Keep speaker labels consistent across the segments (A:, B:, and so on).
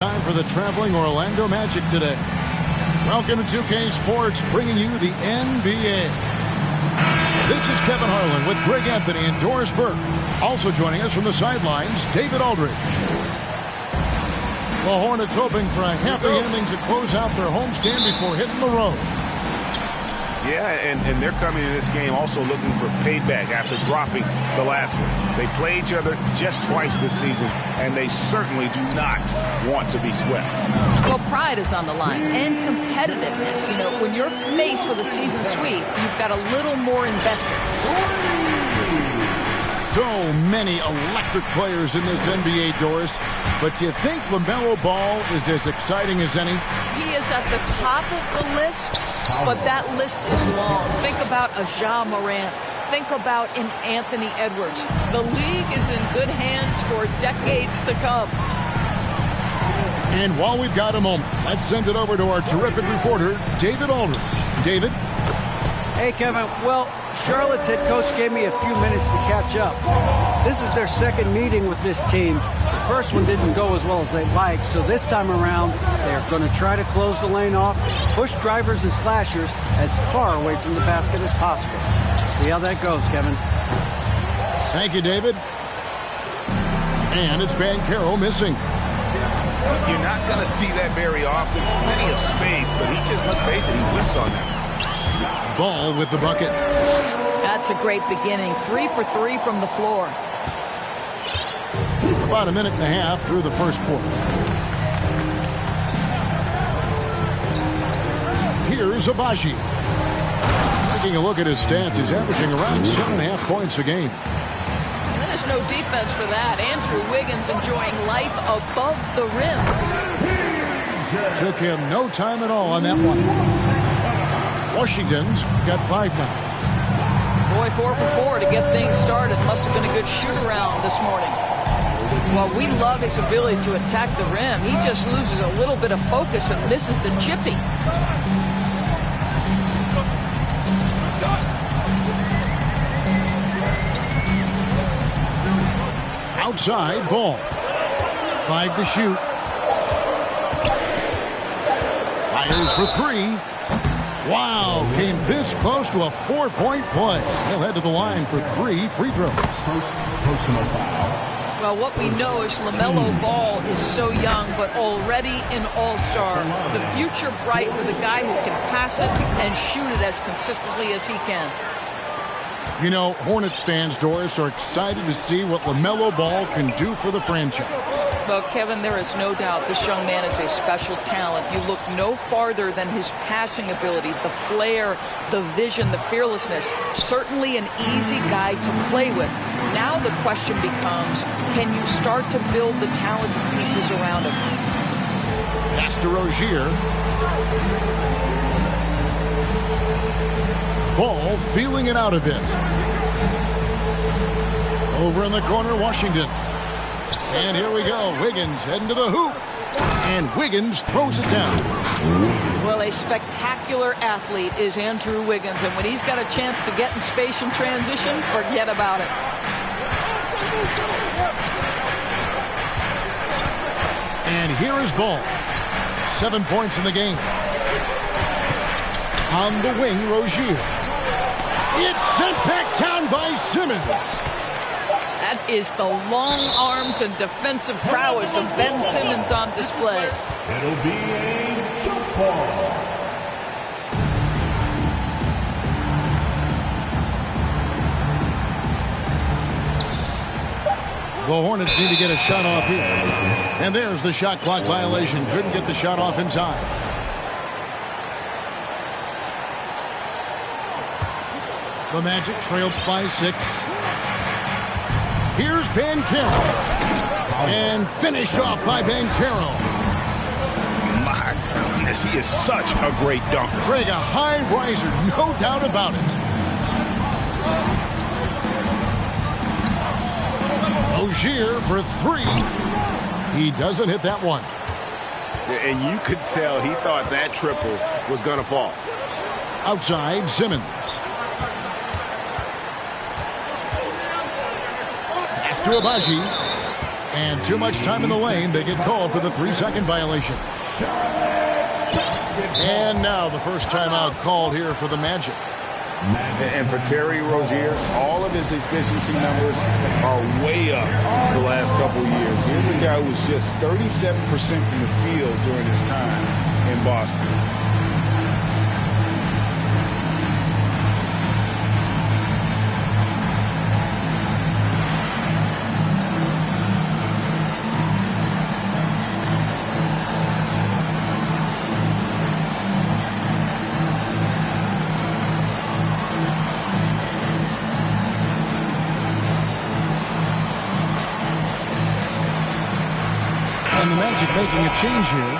A: Time for the traveling Orlando Magic today. Welcome to 2K Sports, bringing you the NBA. This is Kevin Harlan with Greg Anthony and Doris Burke. Also joining us from the sidelines, David Aldridge. The Hornets hoping for a happy ending to close out their homestand before hitting the road.
B: Yeah, and they're coming in this game also looking for payback after dropping the last one. They play each other just twice this season, and they certainly do not want to be swept.
C: Well, pride is on the line, and competitiveness. You know, when you're faced with a season sweep, you've got a little more invested.
A: So many electric players in this NBA, Doris. But do you think LaMelo Ball is as exciting as any?
C: He is at the top of the list, but that list is long. Think about a Ja Morant. Think about an Anthony Edwards. The league is in good hands for decades to come.
A: And while we've got a moment, let's send it over to our terrific reporter, David Aldridge. David?
D: Hey, Kevin. Well, Charlotte's head coach gave me a few minutes to catch up. This is their second meeting with this team. The first one didn't go as well as they'd like, so this time around, they're going to try to close the lane off, push drivers and slashers as far away from the basket as possible. See how that goes, Kevin.
A: Thank you, David. And it's Banchero missing.
B: You're not going to see that very often. Plenty of space, but he just, let's face it, he whiffs on that.
A: Ball with the bucket.
C: That's a great beginning. 3 for 3 from the floor.
A: About a minute and a half through the first quarter. Here's Agbaji. Taking a look at his stats, he's averaging around 7.5 points a game.
C: There's no defense for that. Andrew Wiggins enjoying life above the rim.
A: Took him no time at all on that one. Washington's got 5 now.
C: Boy, 4 for 4 to get things started. Must have been a good shoot-around this morning. Well, we love his ability to attack the rim. He just loses a little bit of focus and misses the chippy.
A: Outside ball. 5 to shoot. Fires for 3. Wow, came this close to a 4-point play. He'll head to the line for 3 free throws.
E: Personal foul.
C: Well, what we know is LaMelo Ball is so young, but already an all-star. The future bright with a guy who can pass it and shoot it as consistently as he can.
A: You know, Hornets fans, Doris, are excited to see what LaMelo Ball can do for the franchise.
C: Well, Kevin, there is no doubt this young man is a special talent. You look no farther than his passing ability, the flair, the vision, the fearlessness. Certainly an easy guy to play with. Now the question becomes, can you start to build the talented pieces around him?
A: Pass to Rozier. Ball feeling it out a bit. Over in the corner, Washington. And here we go. Wiggins heading to the hoop. And Wiggins throws it down.
C: Well, a spectacular athlete is Andrew Wiggins. And when he's got a chance to get in space and transition, forget about it.
A: And here is Ball. 7 points in the game. On the wing, Rozier. It's sent back down by Simmons.
C: That is the long arms and defensive prowess of Ben Simmons on display.
E: It'll be a jump ball.
A: The Hornets need to get a shot off here. And there's the shot clock violation. Couldn't get the shot off in time. The Magic trailed by 6. Here's Banchero. And finished off by Banchero.
B: My goodness, he is such a great dunker.
A: Greg, a high riser, no doubt about it. Rozier for 3. He doesn't hit that one.
B: And you could tell he thought that triple was going to fall.
A: Outside, Simmons. Pass to Agbaji. And too much time in the lane. They get called for the 3-second violation. And now the first timeout called here for the Magic.
B: And for Terry Rozier, all of his efficiency numbers are way up the last couple of years. Here's a guy who was just 37% from the field during his time in Boston.
A: And the Magic making a change here.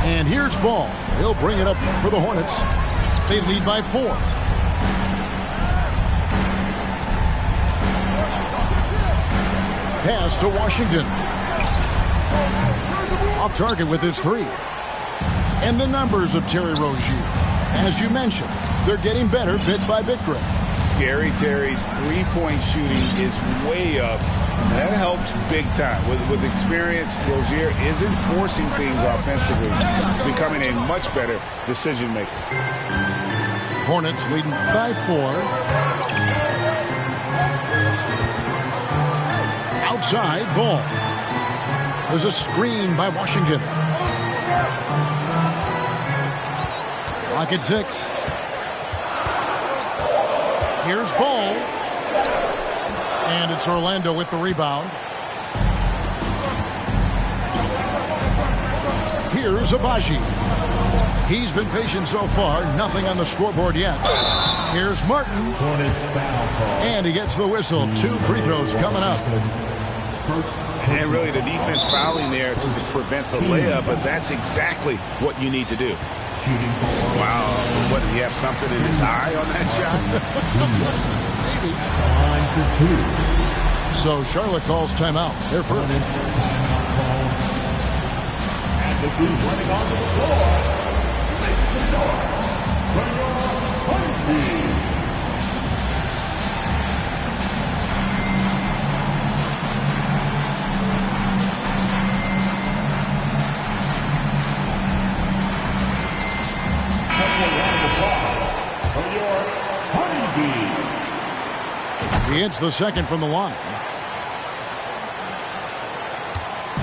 A: And here's Ball. He'll bring it up for the Hornets. They lead by 4. Pass to Washington. Off target with his 3. And the numbers of Terry Rozier. As you mentioned, they're getting better bit by bit, Greg.
B: Scary Terry's three-point shooting is way up. That helps big time. With experience, Rozier isn't forcing things offensively, becoming a much better decision maker.
A: Hornets leading by 4. Outside, Ball. There's a screen by Washington. Clock at 6. Here's Ball. And it's Orlando with the rebound. Here's Agbaji. He's been patient so far. Nothing on the scoreboard yet. Here's Martin. And he gets the whistle. 2 free throws coming up.
B: And really the defense fouling there to prevent the layup, but that's exactly what you need to do. Wow. What, did he have something in his eye on that shot?
A: Maybe. So Charlotte calls timeout. They're first.
E: And the team running onto the floor. Make the door. From your point team.
A: He hits the second from the line.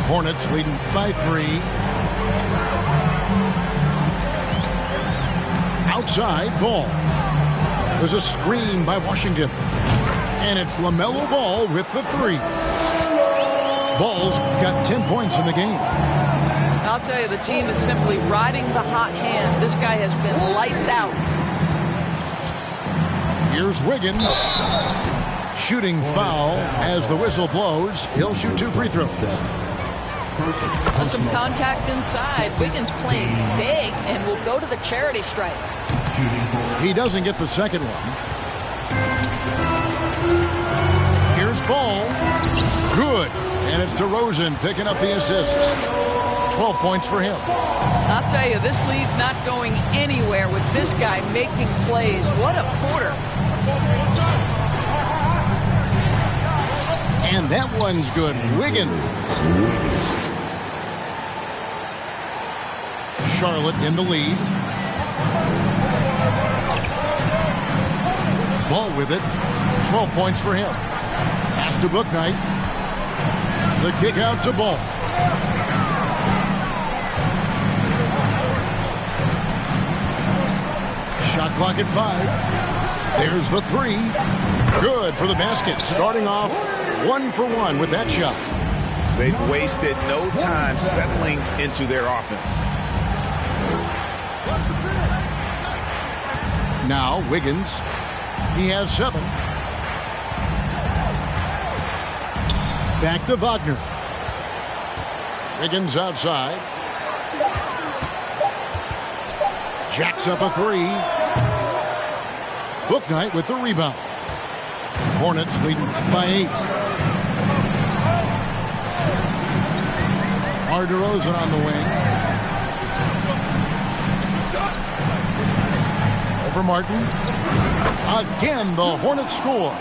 A: Hornets leading by 3. Outside, Ball. There's a screen by Washington. And it's LaMelo Ball with the 3. Ball's got 10 points in the game.
C: I'll tell you, the team is simply riding the hot hand. This guy has been lights out.
A: Here's Wiggins. Shooting foul as the whistle blows. He'll shoot 2 free throws.
C: Some contact inside. Wiggins playing big and will go to the charity stripe.
A: He doesn't get the second one. Here's Ball. Good. And it's DeRozan picking up the assist. 12 points for him.
C: I'll tell you, this lead's not going anywhere with this guy making plays. What a quarter.
A: And that one's good. Wiggins. Charlotte in the lead. Ball with it. 12 points for him. Pass to Bouknight. The kick out to Ball. Shot clock at 5. There's the 3. Good for the basket. Starting off 1 for 1 with that shot.
B: They've wasted no time settling into their offense.
A: Now Wiggins. He has 7. Back to Wagner. Wiggins outside. Jacks up a 3. Bouknight with the rebound. Hornets leading by 8. DeRozan on the wing. Over Martin. Again, the Hornets score.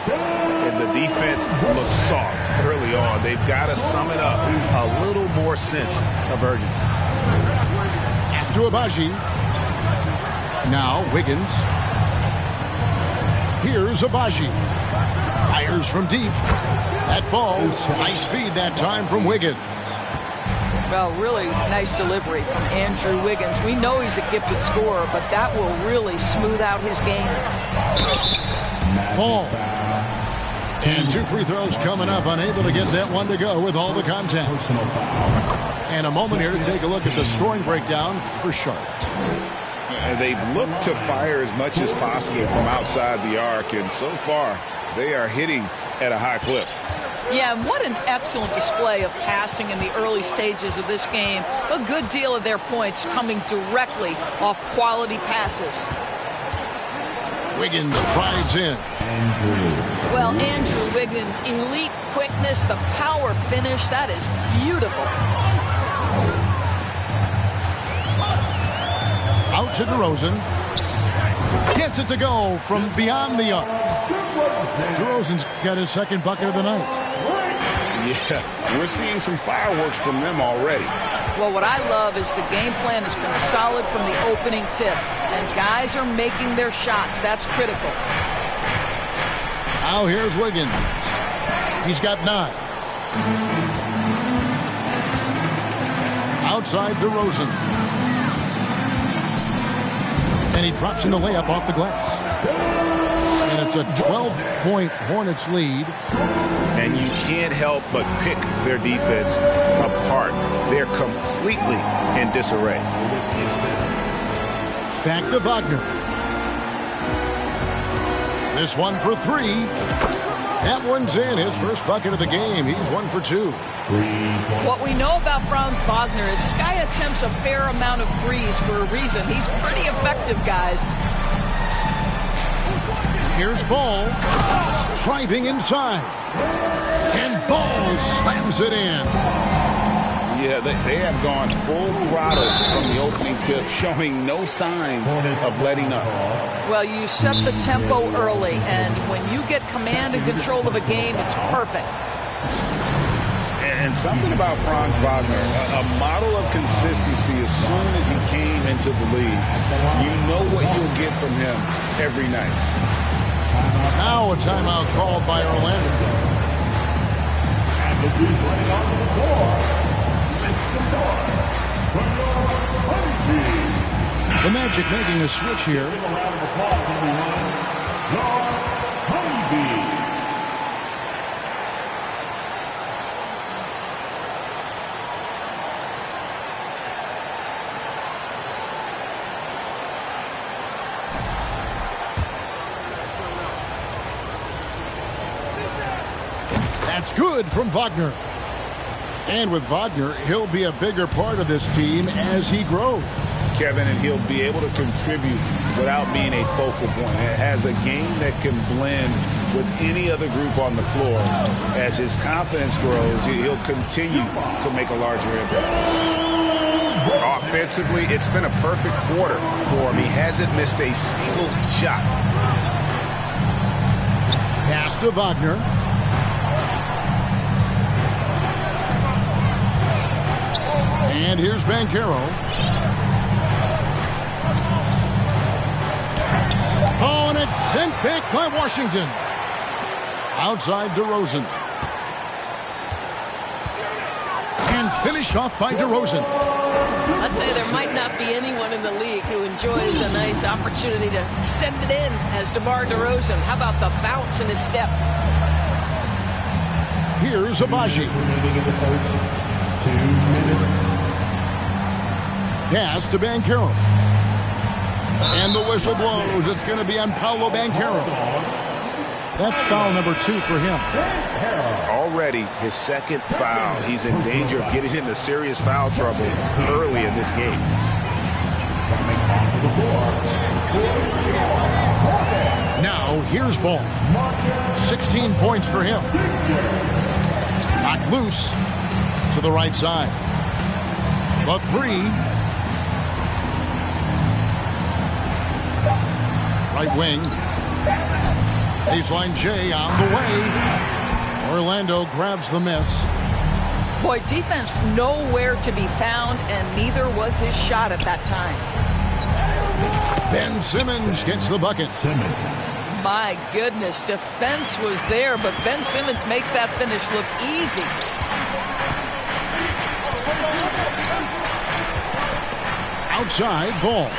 B: And the defense looks soft early on. They've got to sum it up. A little more sense of urgency.
A: Pass to Agbaji. Now Wiggins. Here's Agbaji. Fires from deep. That falls. Nice feed that time from Wiggins.
C: Well, really nice delivery from Andrew Wiggins. We know he's a gifted scorer, but that will really smooth out his game.
A: Ball. And 2 free throws coming up. Unable to get that one to go with all the contact. And a moment here to take a look at the scoring breakdown for Charlotte.
B: They've looked to fire as much as possible from outside the arc, and so far they are hitting at a high clip.
C: Yeah, and what an excellent display of passing in the early stages of this game. A good deal of their points coming directly off quality passes.
A: Wiggins drives in.
C: Well, Andrew Wiggins, elite quickness, the power finish, that is beautiful.
A: Out to DeRozan. Gets it to go from beyond the arc. DeRozan's got his second bucket of the night.
B: Yeah, we're seeing some fireworks from them already.
C: Well, what I love is the game plan has been solid from the opening tip, and guys are making their shots. That's critical.
A: Now here's Wiggins. He's got 9. Outside DeRozan. And he drops in the layup off the glass. And it's a 12-point Hornets lead.
B: And you can't help but pick their defense apart. They're completely in disarray.
A: Back to Wagner. This one for 3. That one's in. His first bucket of the game. He's 1 for 2.
C: What we know about Franz Wagner is this guy attempts a fair amount of threes for a reason. He's pretty effective, guys.
A: Here's Ball. Driving inside. And Ball slams it in.
B: Yeah, they have gone full throttle from the opening tip, showing no signs of letting up.
C: Well, you set the tempo early, and when you get command and control of a game, it's perfect.
B: And something about Franz Wagner, a model of consistency as soon as he came into the league. You know what you'll get from him every night.
A: Now a timeout called by Orlando.
E: And the team running onto the floor.
A: The Magic making a switch here. That's good from Wagner. And with Wagner, he'll be a bigger part of this team as he grows.
B: Kevin, and he'll be able to contribute without being a focal point. It has a game that can blend with any other group on the floor. As his confidence grows, he'll continue to make a larger impact. Offensively, it's been a perfect quarter for him. He hasn't missed a single shot.
A: Pass to Wagner. And here's Banchero. Oh, and it's sent back by Washington. Outside DeRozan. And finished off by DeRozan.
F: I'd say there might not be anyone in the league who enjoys a nice opportunity to send it in as DeMar DeRozan. How about the bounce in his step?
A: Here's Agbaji.
E: 2 minutes.
A: Pass to Banchero. And the whistle blows. It's going to be on Paolo Banchero. That's foul number 2 for him.
B: Already his second foul. He's in danger of getting into serious foul trouble early in this game.
A: Now here's Ball. 16 points for him. Knocked loose to the right side. The 3. Right wing. Baseline J on the way. Orlando grabs the miss.
C: Boy, defense nowhere to be found, and neither was his shot at that time.
A: Ben Simmons gets the bucket.
C: My goodness, defense was there, but Ben Simmons makes that finish look easy.
A: Outside ball.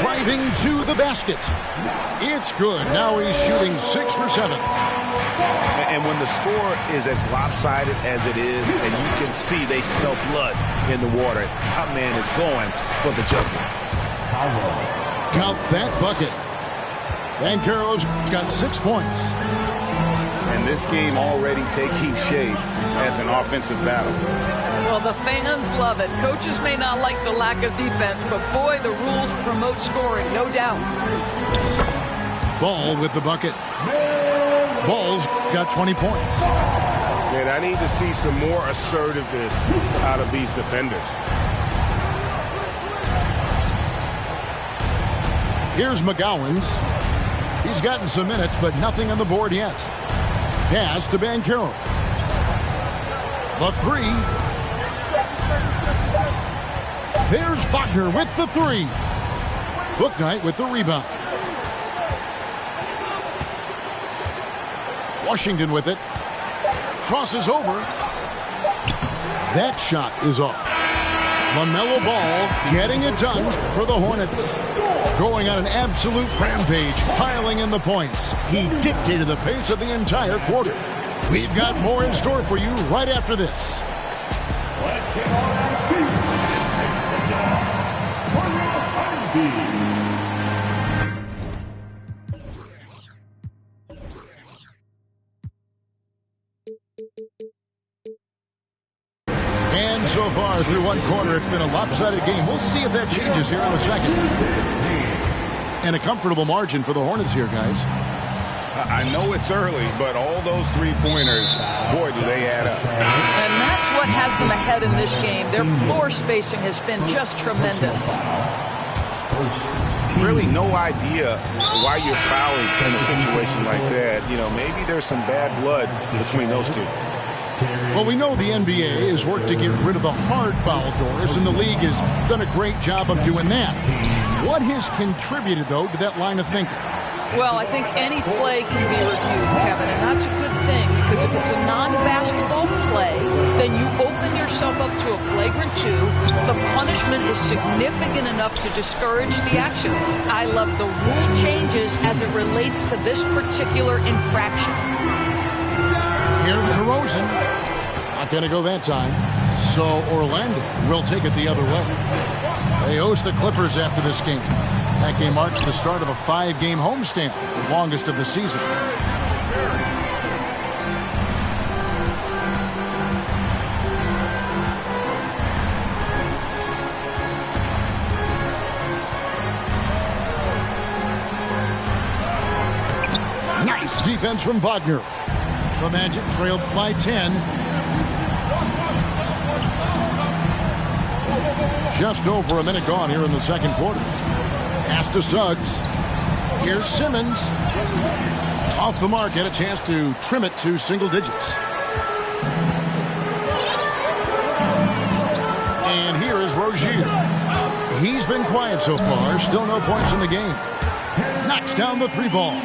A: Driving to the basket. It's good. Now he's shooting 6 for 7.
B: And when the score is as lopsided as it is, and you can see they smell blood in the water, our man is going for the jugular.
A: Count that bucket. Banchero's got 6 points.
B: And this game already taking shape as an offensive battle.
C: Well, the fans love it. Coaches may not like the lack of defense, but boy, the rules promote scoring, no doubt.
A: Ball with the bucket. Ball's got 20 points.
B: And I need to see some more assertiveness out of these defenders.
A: Here's McGowens. He's gotten some minutes, but nothing on the board yet. Pass to Banchero. The 3. There's Wagner with the 3. Bouknight with the rebound. Washington with it. Crosses over. That shot is off. LaMelo Ball getting it done for the Hornets. Going on an absolute rampage, piling in the points. He dictated the pace of the entire quarter. We've got more in store for you right after this. And so far through one quarter, it's been a lopsided game. We'll see if that changes here in a second. And a comfortable margin for the Hornets here, guys.
B: I know it's early, but all those three-pointers, boy, do they add up.
C: And that's what has them ahead in this game. Their floor spacing has been just tremendous.
B: Really no idea why you're fouling in a situation like that. You know, maybe there's some bad blood between those two.
A: Well, we know the NBA has worked to get rid of the hard foul doors, and the league has done a great job of doing that. What has contributed, though, to that line of thinking?
C: Well, I think any play can be reviewed, Kevin, and that's a good thing, because if it's a non-basketball play, then you open yourself up to a flagrant 2. The punishment is significant enough to discourage the action. I love the rule changes as it relates to this particular infraction.
A: Here's DeRozan. Not going to go that time. So Orlando will take it the other way. They host the Clippers after this game. That game marks the start of a 5-game homestand, the longest of the season. Nice defense from Wagner. The Magic trailed by 10. Just over a minute gone here in the second quarter. Pass to Suggs. Here's Simmons. Off the mark, had a chance to trim it to single digits. And here is Rozier. He's been quiet so far. Still no points in the game. Knocks down the 3 ball.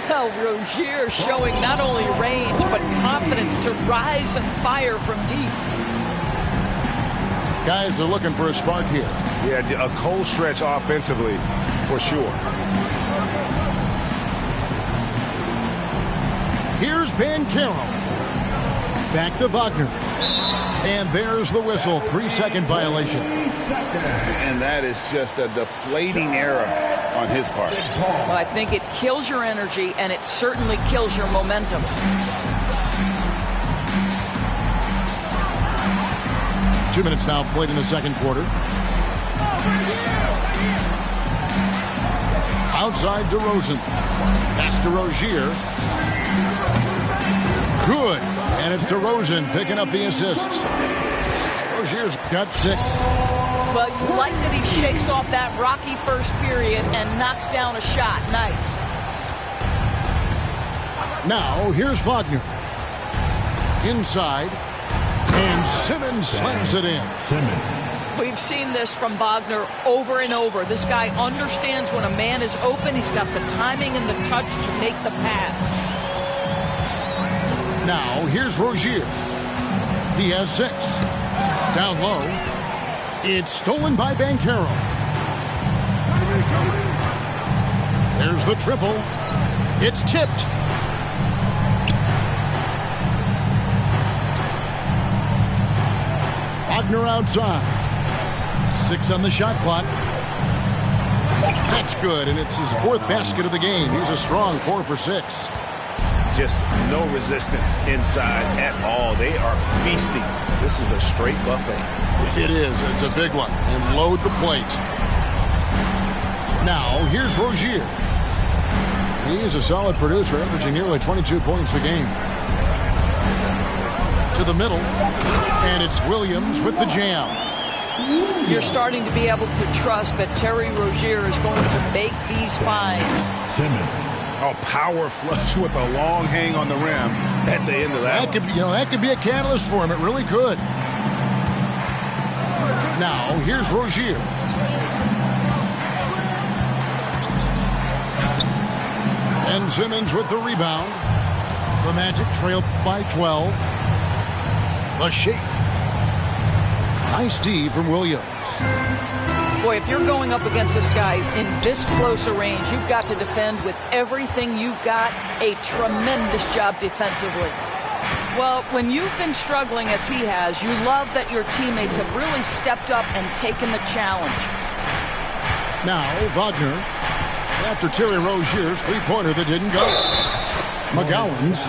C: Well, Rozier showing not only range, but confidence to rise and fire from deep.
A: Guys are looking for a spark here.
B: Yeah, a cold stretch offensively, for sure.
A: Here's Banchero. Back to Wagner. And there's the whistle. 3-second violation.
B: And that is just a deflating error on his part.
C: Well, I think it kills your energy, and it certainly kills your momentum.
A: Two minutes now played in the second quarter. Outside DeRozan. Pass to Rozier. Good. And it's DeRozan picking up the assists. Rozier's got 6.
C: But you like that he shakes off that rocky first period and knocks down a shot. Nice.
A: Now, here's Wagner. Inside. And Simmons slams it in.
C: We've seen this from Wagner over and over. This guy understands when a man is open. He's got the timing and the touch to make the pass.
A: Now, here's Rozier. He has 6. Down low. It's stolen by Banchero. There's the triple. It's tipped. Wagner outside. 6 on the shot clock. That's good, and it's his 4th basket of the game. He's a strong 4 for 6.
B: Just no resistance inside at all. They are feasting. This is a straight buffet.
A: It is. It's a big one. And load the plate. Now, here's Rozier. He is a solid producer, averaging nearly 22 points a game. To the middle. And it's Williams with the jam.
C: You're starting to be able to trust that Terry Rozier is going to make these finds.
B: Oh, power flush with a long hang on the rim at the end of that.
A: That could be a catalyst for him. It really could. Now, here's Rozier. And Simmons with the rebound. The Magic trail by 12. The shake. Nice D from Williams.
C: Boy, if you're going up against this guy in this close a range, you've got to defend with everything you've got. A tremendous job defensively. Well, when you've been struggling as he has, you love that your teammates have really stepped up and taken the challenge.
A: Now, Wagner, after Terry Rozier's three-pointer that didn't go. McGowan's.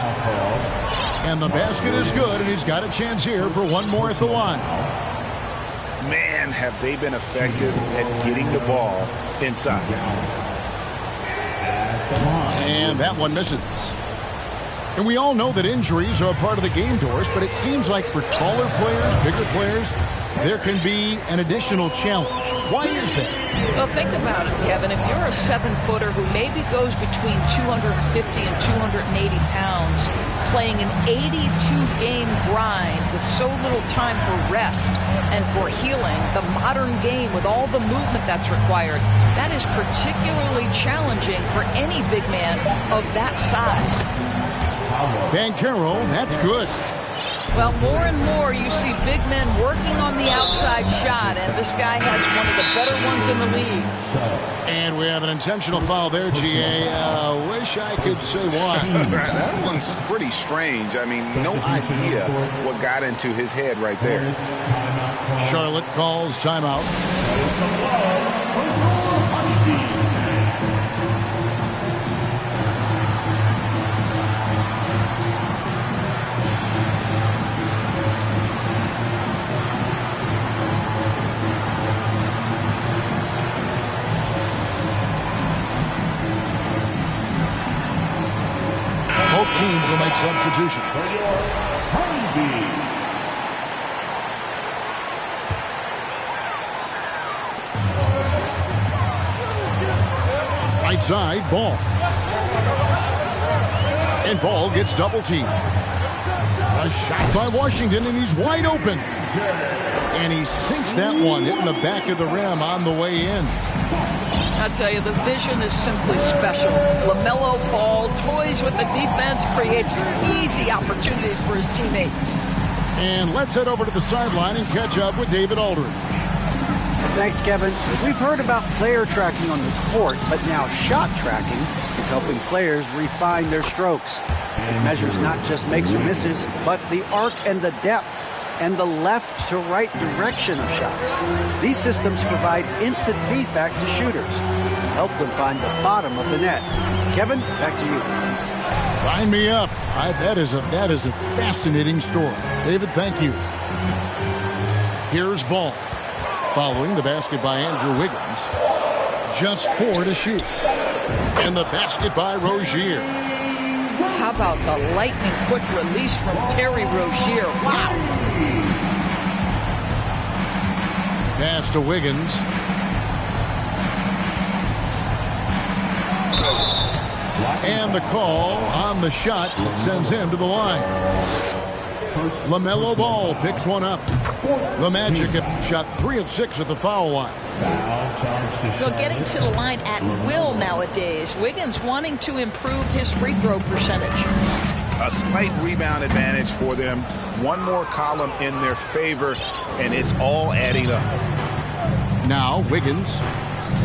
A: And the basket is good, and he's got a chance here for one more at the line.
B: Man, have they been effective at getting the ball inside.
A: And that one misses. And we all know that injuries are a part of the game, Doris, but it seems like for taller players, bigger players, there can be an additional challenge. Why is that?
C: Well, think about it, Kevin. If you're a 7-footer who maybe goes between 250 and 280 pounds, playing an 82-game grind with so little time for rest and for healing, the modern game with all the movement that's required, that is particularly challenging for any big man of that size.
A: Banchero, that's good.
C: Well, more and more you see big men working on the outside shot, and this guy has one of the better ones in the league.
A: And we have an intentional foul there, GA. Wish I could say why.
B: That one's pretty strange. I mean, no idea what got into his head right there.
A: Charlotte calls timeout. Both teams will make substitutions. Right side, Ball. And Ball gets double teamed. A shot by Washington, and he's wide open. And he sinks that one, hitting the back of the rim on the way in.
C: I tell you, the vision is simply special. LaMelo Ball toys with the defense, creates easy opportunities for his teammates.
A: And let's head over to the sideline and catch up with David Aldridge.
D: Thanks, Kevin. We've heard about player tracking on the court, but now shot tracking is helping players refine their strokes. It measures not just makes or misses, but the arc and the depth and the left to right direction of shots. These systems provide instant feedback to shooters and help them find the bottom of the net. Kevin, back to you.
A: Sign me up. That is a fascinating story. David, thank you. Here's Ball. Following the basket by Andrew Wiggins. Just 4 to shoot. And the basket by Rozier.
C: How about the lightning quick release from Terry Rozier? Wow.
A: Pass to Wiggins. And the call on the shot that sends him to the line. LaMelo Ball picks one up. The Magic have shot 3 of 6 at the foul line.
C: Well, getting to the line at will nowadays. Wiggins wanting to improve his free throw percentage.
B: A slight rebound advantage for them. One more column in their favor, and it's all adding up.
A: Now Wiggins,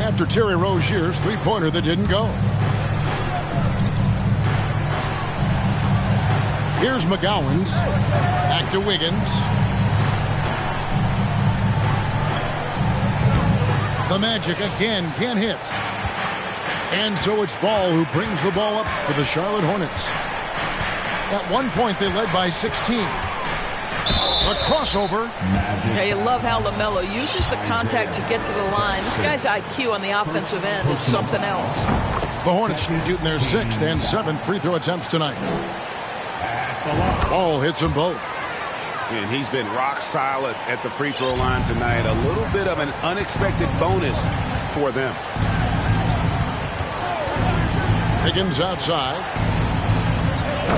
A: after Terry Rozier's three-pointer that didn't go. Here's McGowan's. Back to Wiggins. The Magic again can't hit. And so it's Ball who brings the ball up for the Charlotte Hornets. At one point, they led by 16. A crossover.
C: Yeah, you love how LaMelo uses the contact to get to the line. This guy's IQ on the offensive end is something else.
A: The Hornets shooting their 6th and 7th free throw attempts tonight. Ball hits them both.
B: And he's been rock solid at the free throw line tonight. A little bit of an unexpected bonus for them.
A: Wiggins outside.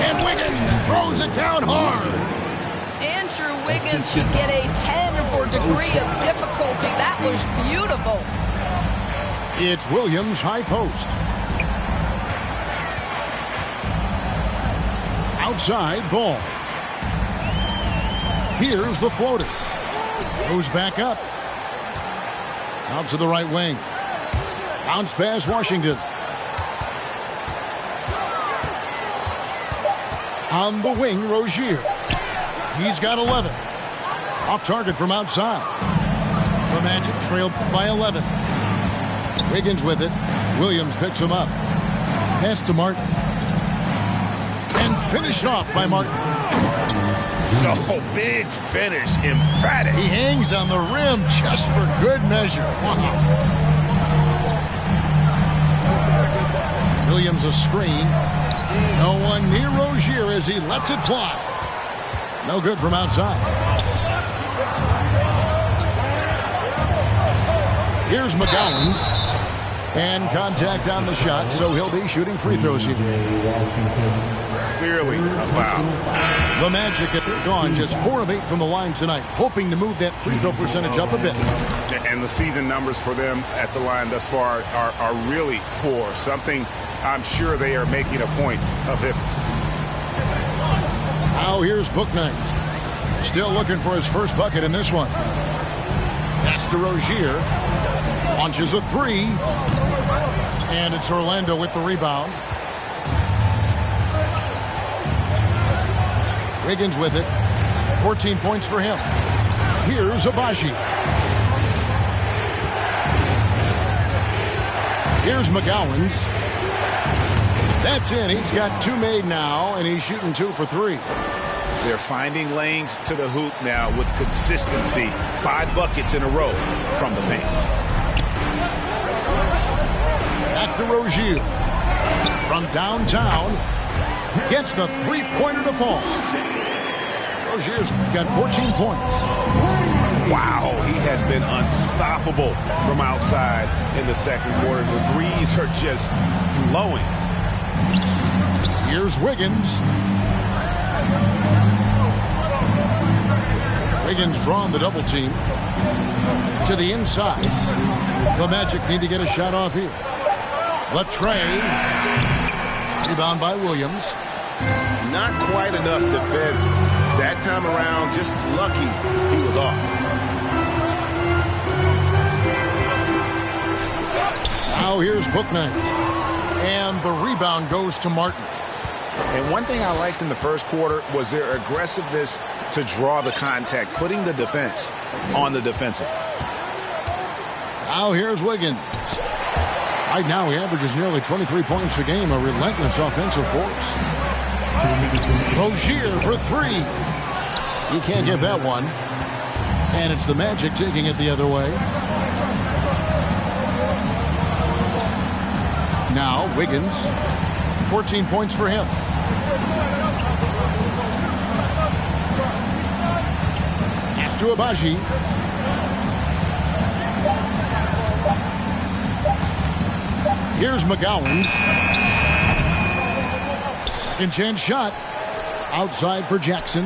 A: And Wiggins throws it down hard.
F: Andrew Wiggins should get a 10 for degree of difficulty. That was beautiful.
A: It's Williams high post. Outside Ball. Here's the floater. Goes back up. Out to the right wing. Bounce pass Washington. On the wing, Rozier. He's got 11. Off target from outside. The Magic trailed by 11. Wiggins with it. Williams picks him up. Pass to Martin. And finished off by Martin.
B: Oh, big finish. Emphatic.
A: He hangs on the rim just for good measure. Wow. Williams a screen. No one near Rozier as he lets it fly. No good from outside. Here's McGowan's. And contact on the shot, so he'll be shooting free throws here.
B: Clearly a foul.
A: The Magic have gone just 4 of 8 from the line tonight, hoping to move that free throw percentage up a bit.
B: And the season numbers for them at the line thus far are really poor. Something I'm sure they are making a point of emphasis.
A: Now here's Bouknight. Still looking for his first bucket in this one. Pass to Rozier. Launches a 3. And it's Orlando with the rebound. Wiggins with it. 14 points for him. Here's Agbaji. Here's McGowan's. That's in. He's got 2 made now, and he's shooting 2 for 3.
B: They're finding lanes to the hoop now with consistency. 5 buckets in a row from the paint.
A: Back to Rozier. From downtown. Gets the 3-pointer to fall. Rozier's got 14 points.
B: Wow, he has been unstoppable from outside in the second quarter. The threes are just flowing.
A: Here's Wiggins. Wiggins drawing the double team to the inside. The Magic need to get a shot off here. Latrey. Rebound by Williams.
B: Not quite enough defense that time around. Just lucky he was off.
A: Now here's Bouknight. And the rebound goes to Martin.
B: And one thing I liked in the first quarter was their aggressiveness to draw the contact, putting the defense on the defensive.
A: Now here's Wiggins. Right now he averages nearly 23 points a game, a relentless offensive force. Rozier for 3. He can't get that one. And it's the Magic taking it the other way. Now Wiggins. 14 points for him. Pass to Agbaji. Here's McGowan's. Second chance shot. Outside for Jackson.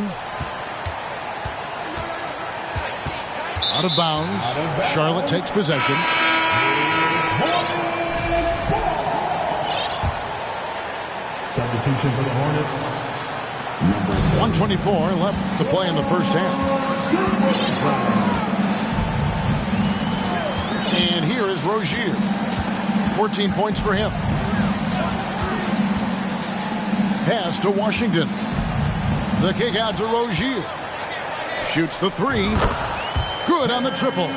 A: Out of bounds. Charlotte takes possession.
E: Substitution for the Hornets.
A: 124 left to play in the first half. And here is Rozier. 14 points for him. Pass to Washington. The kick out to Rozier. Shoots the three. Good on the triple.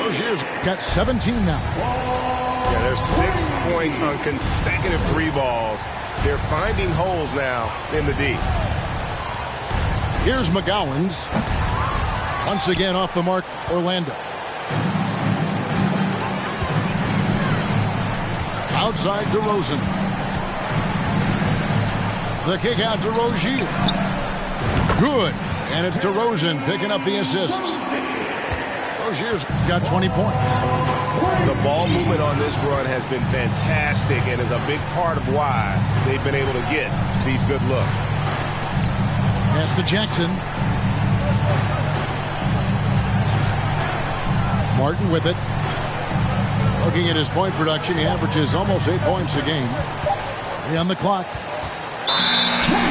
A: Rozier's got 17 now.
B: Yeah, there's 6 points on consecutive three balls. They're finding holes now in the D.
A: Here's McGowens. Once again off the mark, Orlando. Outside DeRozan. The kick out to Rozier. Good. And it's DeRozan picking up the assists. Rozier's got 20 points.
B: The ball movement on this run has been fantastic and is a big part of why they've been able to get these good looks.
A: Pass to Jackson. Martin with it. Looking at his point production, he averages almost 8 points a game. 3 on the clock.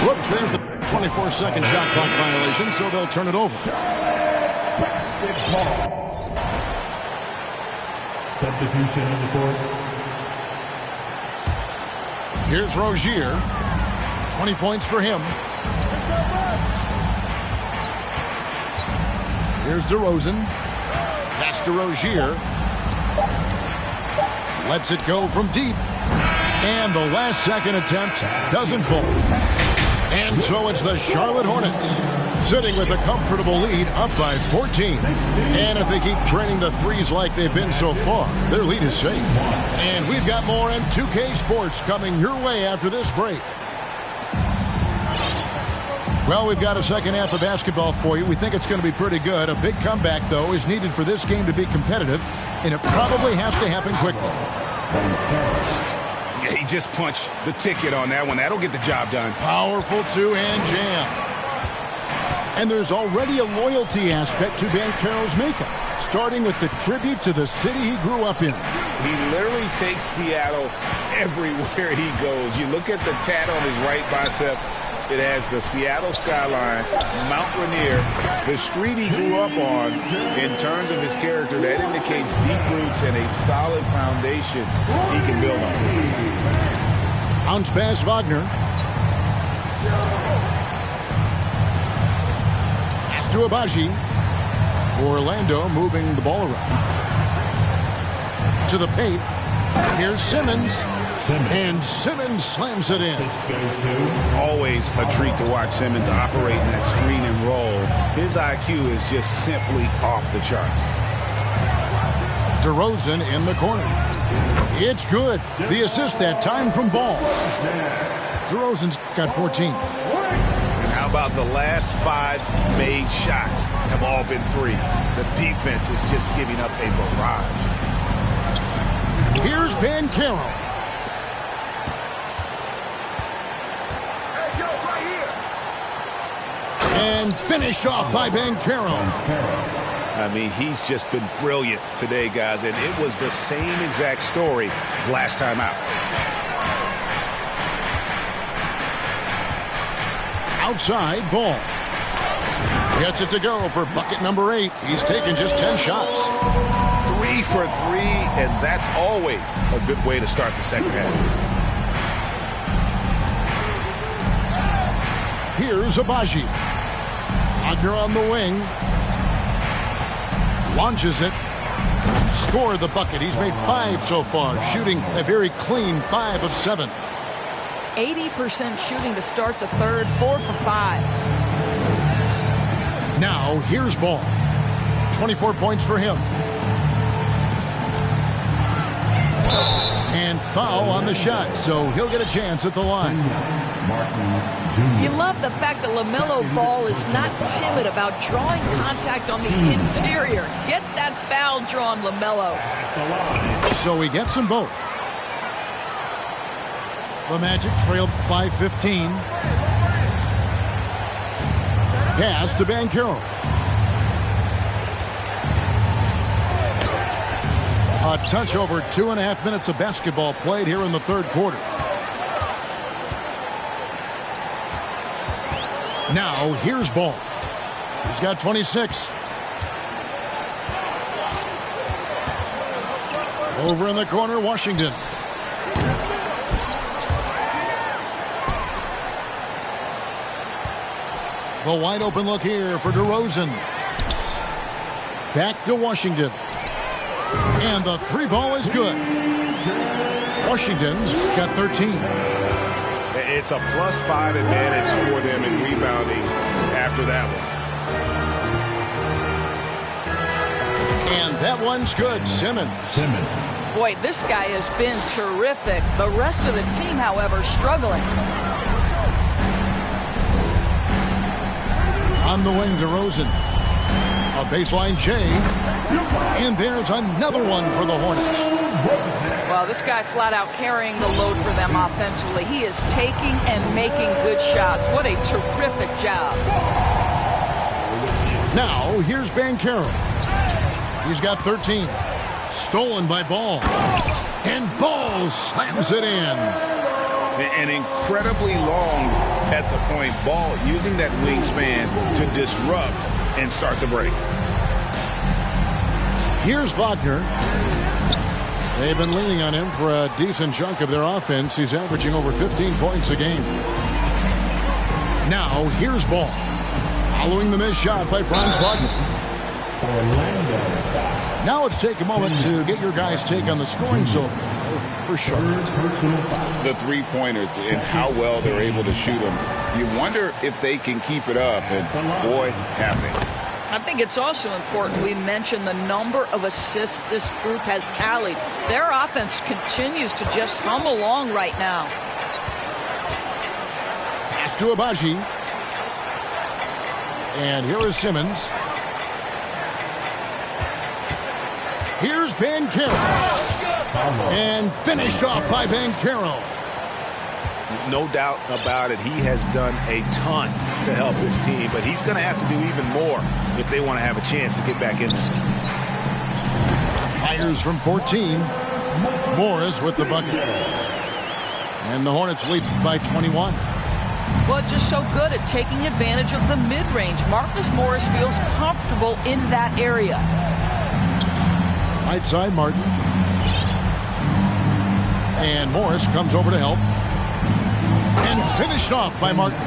A: Whoops, there's the 24-second shot clock violation, so they'll turn it over.
E: Basketball. Substitution on the court.
A: Here's Rozier. 20 points for him. Here's DeRozan. Pass to Rozier. Lets it go from deep. And the last second attempt doesn't fall. And so it's the Charlotte Hornets sitting with a comfortable lead up by 14. And if they keep training the threes like they've been so far, their lead is safe. And we've got more in 2K Sports coming your way after this break. Well, we've got a second half of basketball for you. We think it's going to be pretty good. A big comeback, though, is needed for this game to be competitive, and it probably has to happen quickly.
B: Yeah, he just punched the ticket on that one. That'll get the job done.
A: Powerful two-hand jam. And there's already a loyalty aspect to Banchero's makeup, starting with the tribute to the city he grew up in.
B: He literally takes Seattle everywhere he goes. You look at the tat on his right bicep. It has the Seattle skyline, Mount Rainier, the street he grew up on. In terms of his character, that indicates deep roots and a solid foundation he can build on.
A: Bounce pass, Wagner. Pass to Abaji. Orlando moving the ball around. To the paint. Here's Simmons. And Simmons slams it in.
B: Always a treat to watch Simmons operate in that screen and roll. His IQ is just simply off the charts.
A: DeRozan in the corner. It's good. The assist that time from Ball. DeRozan's got 14.
B: And how about the last 5 made shots have all been threes? The defense is just giving up a barrage.
A: Here's Banchero. And finished off by Banchero.
B: I mean, he's just been brilliant today, guys, and it was the same exact story last time out.
A: Outside, Ball. Gets it to go for bucket number 8. He's taken just 10 shots.
B: 3 for 3, and that's always a good way to start the second half.
A: Here's Abaji. Wagner on the wing. Launches it. Scored the bucket. He's made 5 so far, shooting a very clean 5 of 7.
C: 80% shooting to start the third, 4 for 5.
A: Now, here's Ball. 24 points for him. And foul on the shot, so he'll get a chance at the line.
C: You love the fact that LaMelo Ball is not timid about drawing contact on the interior. Get that foul drawn, LaMelo.
A: So he gets them both. The Magic trailed by 15. Pass to Banchero. A touch over 2.5 minutes of basketball played here in the third quarter. Now here's Ball. He's got 26. Over in the corner, Washington. The wide open look here for DeRozan. Back to Washington. And the three ball is good. Washington's got 13.
B: It's a +5 advantage for them in rebounding after that one.
A: And that one's good. Simmons.
C: Boy, this guy has been terrific. The rest of the team, however, struggling.
A: On the wing, DeRozan. A baseline J. And there's another one for the Hornets.
C: Well, this guy flat out carrying the load for them offensively. He is taking and making good shots. What a terrific job.
A: Now, here's Banchero. He's got 13. Stolen by Ball. And Ball slams it in.
B: And incredibly long at the point. Ball using that wingspan to disrupt and start the break.
A: Here's Wagner. They've been leaning on him for a decent chunk of their offense. He's averaging over 15 points a game. Now, here's Ball. Following the missed shot by Franz Wagner. Now let's take a moment to get your guys' take on the scoring so far for Charlotte.
B: The three-pointers and how well they're able to shoot them. You wonder if they can keep it up, and boy, have they.
C: I think it's also important we mention the number of assists this group has tallied. Their offense continues to just hum along right now.
A: Pass to Agbaji. And here is Simmons. Here's Banchero. And finished off by Banchero.
B: No doubt about it. He has done a ton to help his team, but he's going to have to do even more if they want to have a chance to get back in this one.
A: Fires from 14. Morris with the bucket. And the Hornets lead by 21.
C: Well, just so good at taking advantage of the mid-range. Marcus Morris feels comfortable in that area.
A: Right side, Martin. And Morris comes over to help. And finished off by Martin.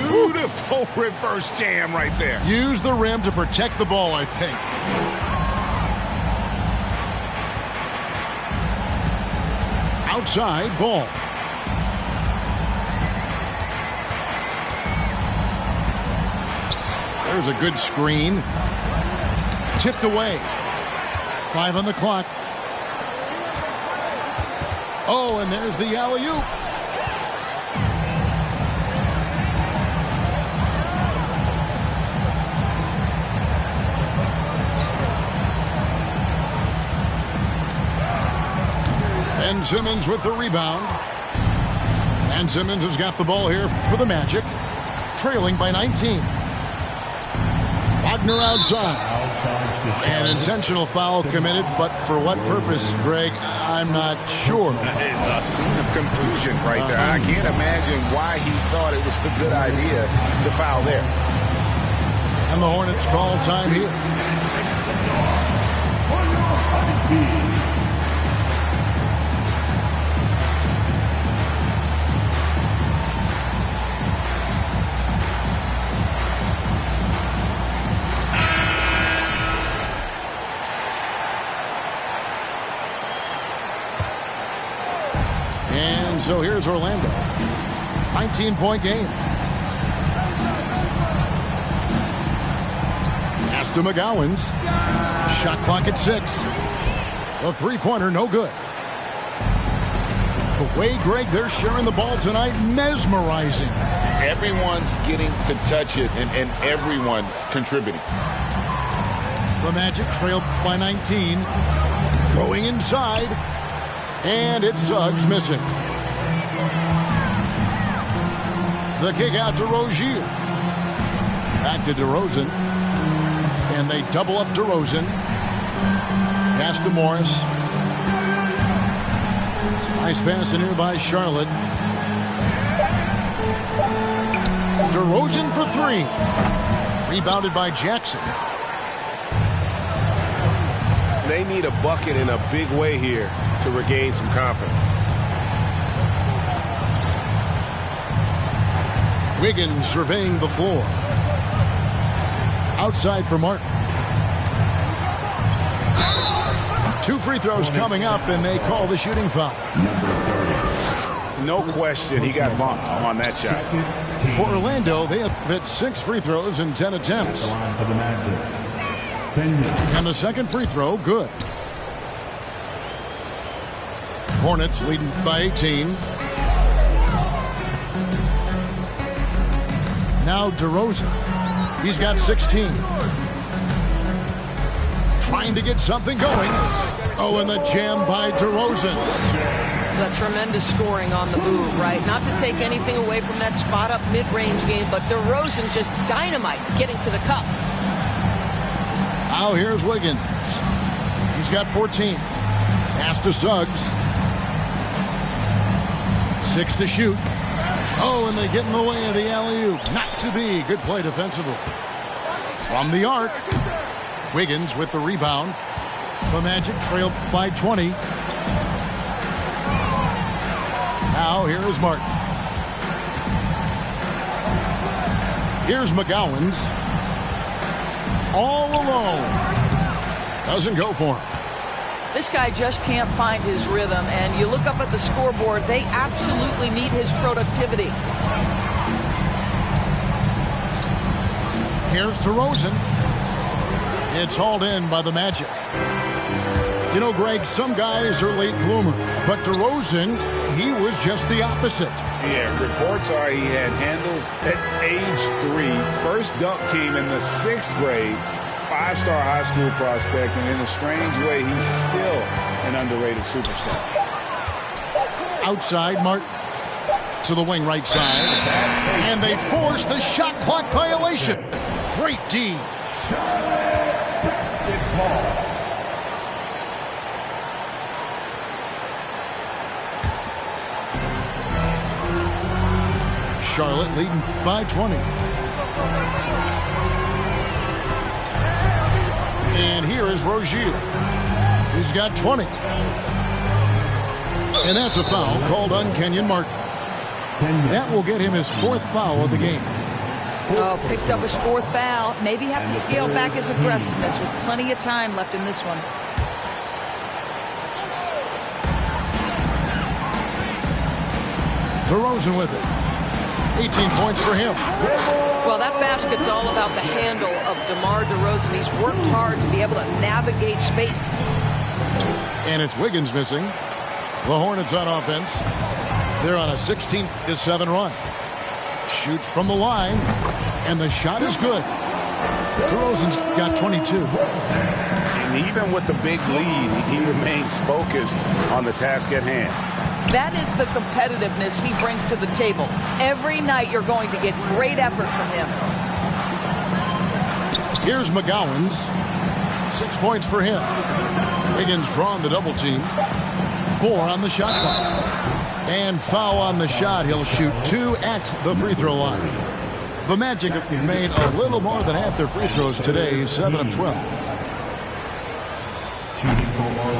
B: Beautiful reverse jam right there.
A: Use the rim to protect the ball, I think. Outside, Ball. There's a good screen. Tipped away. 5 on the clock. Oh, and there's the alley-oop. Ben Simmons with the rebound. And Simmons has got the ball here for the Magic. Trailing by 19. Wagner outside. An intentional foul committed, but for what purpose, Greg, I'm not sure.
B: A scene of confusion right there. I can't imagine why he thought it was a good idea to foul there.
A: And the Hornets call time here. So here's Orlando. 19-point game. Pass to McGowens. Shot clock at 6. The three-pointer no good. The way, Greg, they're sharing the ball tonight, mesmerizing.
B: Everyone's getting to touch it, and everyone's contributing.
A: The Magic trailed by 19. Going inside. And it's Suggs missing. The kick out to Rozier. Back to DeRozan. And they double up DeRozan. Pass to Morris. Nice pass in here by Charlotte. DeRozan for three. Rebounded by Jackson.
B: They need a bucket in a big way here to regain some confidence.
A: Wiggins surveying the floor. Outside for Martin. 2 free throws coming up, and they call the shooting foul.
B: No question, he got bumped on that shot.
A: For Orlando, they have hit 6 free throws in 10 attempts. And the second free throw, good. Hornets leading by 18. Now DeRozan. He's got 16. Trying to get something going. Oh, and the jam by DeRozan.
F: The tremendous scoring on the move, right? Not to take anything away from that spot-up mid-range game, but DeRozan just dynamite getting to the cup.
A: Now here's Wiggins. He's got 14. Pass to Suggs. 6 to shoot. Oh, and they get in the way of the alley-oop. Not to be. Good play defensively. From the arc. Wiggins with the rebound. The Magic trail by 20. Now here is Martin. Here's McGowens. All alone. Doesn't go for him.
C: This guy just can't find his rhythm, and you look up at the scoreboard, they absolutely need his productivity.
A: Here's DeRozan. It's hauled in by the Magic. You know, Greg, some guys are late bloomers, but DeRozan, he was just the opposite.
B: Yeah, reports are he had handles at age 3. First dunk came in the 6th grade. 5-star high school prospect, and in a strange way, he's still an underrated superstar.
A: Outside, Martin to the wing right side. And they force the shot clock violation. Great D. Charlotte leading by 20. And here is Rozier. He's got 20. And that's a foul called on Kenyon Martin. That will get him his 4th foul of the game.
C: Oh, picked up his 4th foul. Maybe have to scale back his aggressiveness with plenty of time left in this one.
A: DeRozan with it. 18 points for him.
F: Well, that basket's all about the handle of DeMar DeRozan. He's worked hard to be able to navigate space.
A: And it's Wiggins missing. The Hornets on offense. They're on a 16-7 run. Shoots from the line, and the shot is good. DeRozan's got 22.
B: And even with the big lead, he remains focused on the task at hand.
C: That is the competitiveness he brings to the table. Every night you're going to get great effort from him.
A: Here's McGowens. 6 points for him. Wiggins drawn the double team. 4 on the shot clock. And foul on the shot. He'll shoot 2 at the free throw line. The Magic have made a little more than half their free throws today, 7 of 12.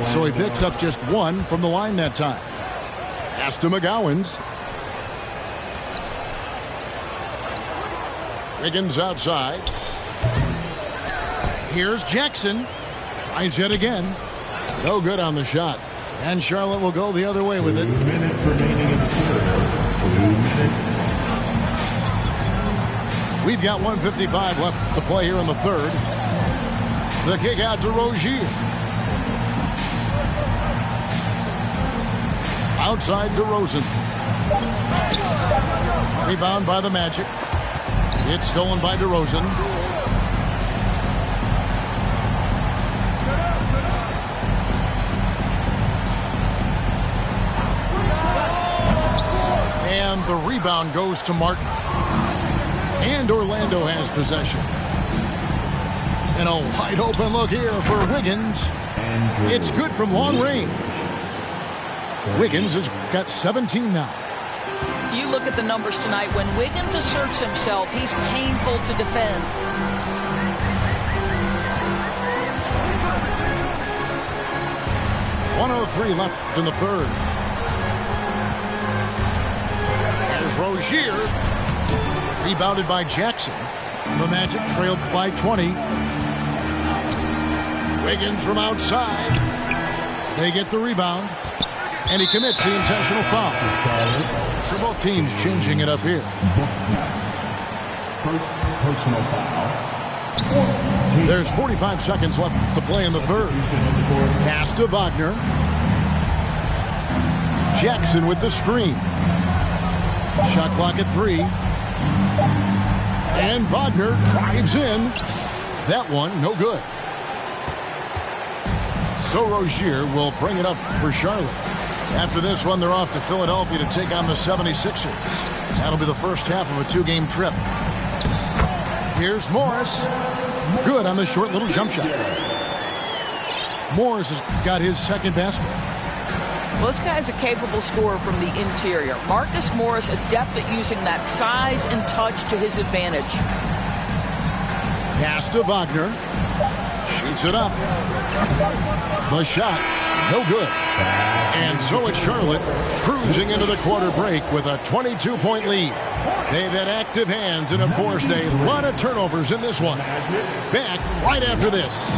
A: So he picks up just 1 from the line that time. Pass to McGowens. Wiggins outside. Here's Jackson. Tries yet again. No good on the shot. And Charlotte will go the other way with it.
E: 2 minutes remaining in the third. 2 minutes.
A: We've got 1:55 left to play here in the third. The kick out to Rozier. Outside DeRozan. Rebound by the Magic. It's stolen by DeRozan. rebound goes to Martin. And Orlando has possession. And a wide open look here for Wiggins. It's good from long range. Wiggins has got 17 now.
C: You look at the numbers tonight. When Wiggins asserts himself, he's painful to defend. .103 left in the third. There's Rozier. Rebounded by Jackson. The Magic trailed by 20. Wiggins from outside. They get the rebound. And he commits the intentional foul. So both teams changing it up here.
E: First personal foul.
A: There's 45 seconds left to play in the third. Pass to Wagner. Jackson with the screen. Shot clock at 3. And Wagner drives in. That one, no good. So Rozier will bring it up for Charlotte. After this one, they're off to Philadelphia to take on the 76ers. That'll be the first half of a 2-game trip. Here's Morris. Good on the short little jump shot. Morris has got his second basket.
C: Well, this guy's a capable scorer from the interior. Marcus Morris adept at using that size and touch to his advantage.
A: Pass to Wagner. Shoots it up. The shot, no good. And so it's Charlotte cruising into the quarter break with a 22-point lead. They've had active hands and have forced a lot of turnovers in this one. Back right after this.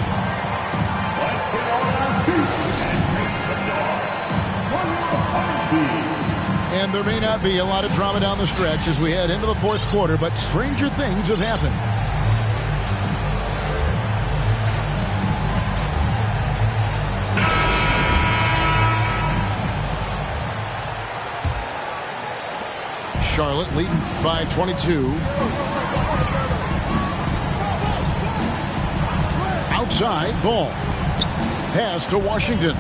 A: And there may not be a lot of drama down the stretch as we head into the fourth quarter, but stranger things have happened. Charlotte leading by 22. Outside, Ball. Pass to Washington.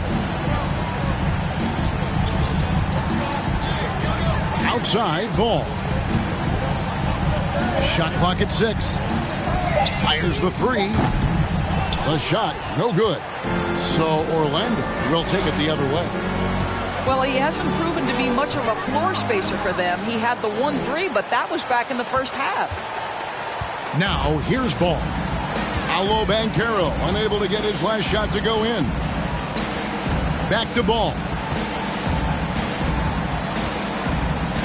A: Outside, Ball. Shot clock at 6. Fires the 3. The shot, no good. So Orlando will take it the other way.
C: Well, he hasn't proven to be much of a floor spacer for them. He had the 1-3, but that was back in the first half.
A: Now, here's Ball. Paolo Banchero unable to get his last shot to go in. Back to Ball.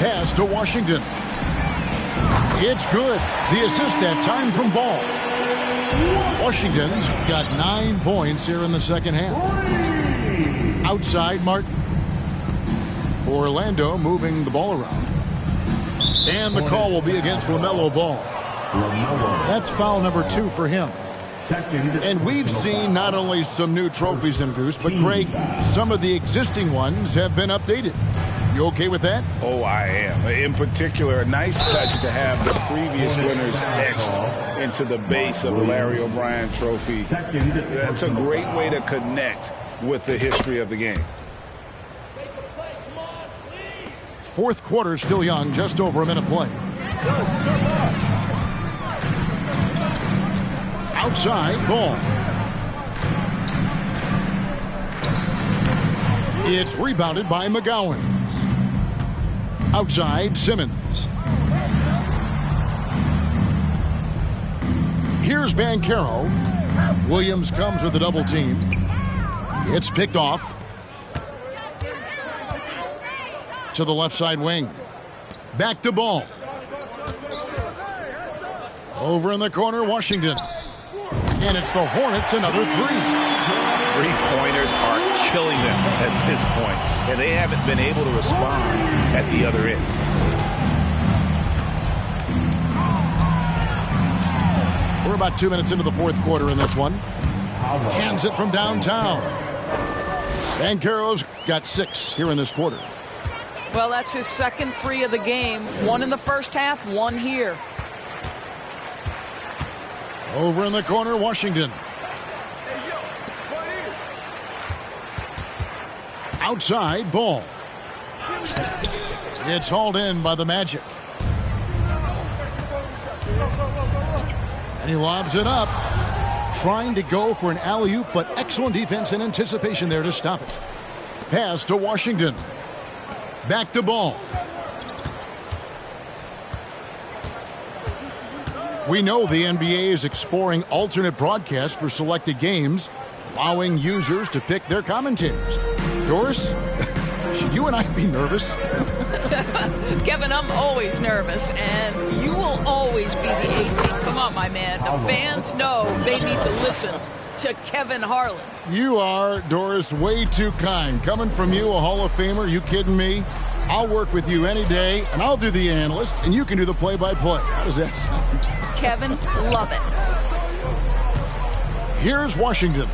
A: Pass to Washington. It's good. The assist that time from Ball. Washington's got 9 points here in the second half. Outside, Martin. Orlando moving the ball around. And the call will be against LaMelo Ball. That's foul number 2 for him. And we've seen not only some new trophies introduced, but Greg, some of the existing ones have been updated. You okay with that?
B: Oh, I am. In particular, a nice touch to have the previous winners etched into the base of the Larry O'Brien trophy. That's a great way to connect with the history of the game.
A: Fourth quarter still young, just over a minute play. Outside, Ball. It's rebounded by McGowan. Outside, Simmons. Here's Banchero. Williams comes with a double team. It's picked off. To the left side wing. Back to Ball. Over in the corner, Washington. And it's the Hornets, another 3.
B: Three-pointers are killing them at this point, and they haven't been able to respond at the other end.
A: We're about 2 minutes into the fourth quarter in this one. Hands it from downtown. Banchero's got 6 here in this quarter.
C: Well, that's his second 3 of the game. 1 in the first half, 1 here.
A: Over in the corner, Washington. Outside, Ball. It's hauled in by the Magic. And he lobs it up. Trying to go for an alley-oop, but excellent defense and anticipation there to stop it. Pass to Washington. Back to ball. We know the NBA is exploring alternate broadcasts for selected games, allowing users to pick their commentators. Doris, should you and I be nervous?
C: Kevin, I'm always nervous, and you will always be the A-team. Come on, my man. The fans know they need to listen to Kevin Harlan.
A: You are, Doris, way too kind. Coming from you, a Hall of Famer, you kidding me? I'll work with you any day, and I'll do the analyst, and you can do the play-by-play. How does that sound?
C: Kevin, love it.
A: Here's Washington.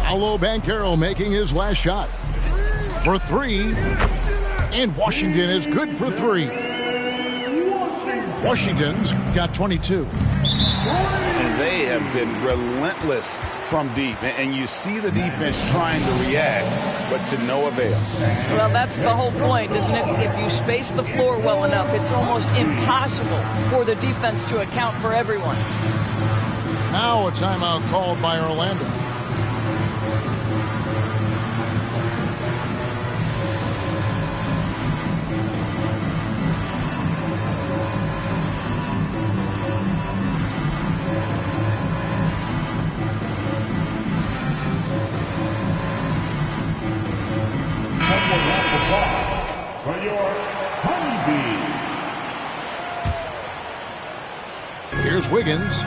A: Paolo Banchero making his last shot. For three. And Washington is good for three. Washington's got 22.
B: And they have been relentless from deep. And you see the defense trying to react, but to no avail.
C: Well, that's the whole point, isn't it? If you space the floor well enough, it's almost impossible for the defense to account for everyone.
A: Now a timeout called by Orlando. Here's Wiggins.